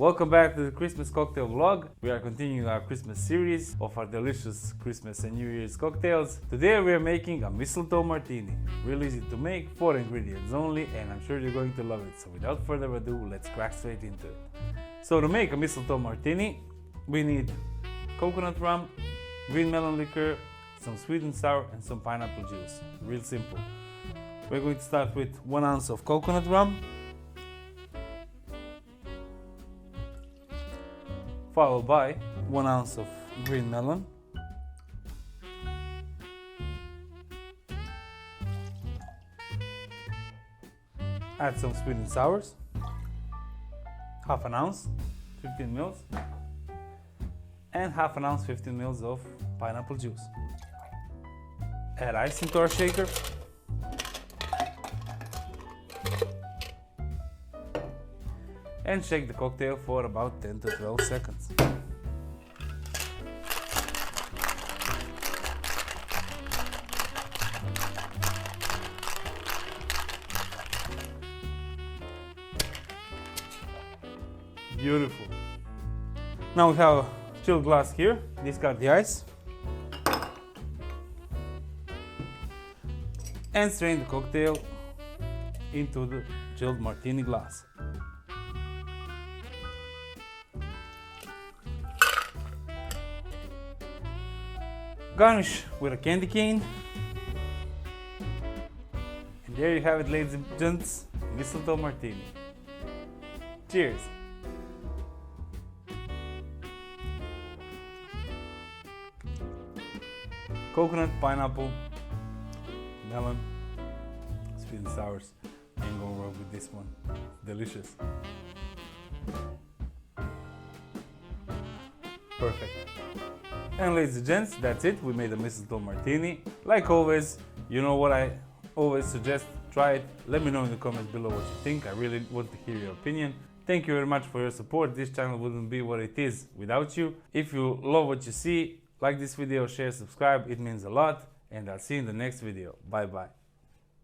Welcome back to the Christmas cocktail vlog. We are continuing our Christmas series of our delicious Christmas and New Year's cocktails. Today we are making a Mistletoe Martini. Really easy to make, 4 ingredients only, and I'm sure you're going to love it. So without further ado, let's crack straight into it. So to make a Mistletoe Martini, we need coconut rum, green melon liqueur, some sweet and sour, and some pineapple juice. Real simple. We're going to start with 1 ounce of coconut rum, followed by 1 ounce of green melon, add some sweet and sours, half an ounce, 15 mils, and half an ounce, 15 mils of pineapple juice. Add ice into our shaker, and shake the cocktail for about 10 to 12 seconds. Beautiful. Now we have a chilled glass here. Discard the ice and strain the cocktail into the chilled martini glass. Garnish with a candy cane. And there you have it, ladies and gents, Mistletoe Martini. Cheers! Coconut, pineapple, melon, sweet and sours. Ain't gonna wrong with this one. Delicious. Perfect. And ladies and gents, that's it. We made a Mistletoe Martini. Like always, you know what I always suggest, try it. Let me know in the comments below what you think. I really want to hear your opinion. Thank you very much for your support. This channel wouldn't be what it is without you. If you love what you see, like this video, share, subscribe. It means a lot. And I'll see you in the next video. Bye bye.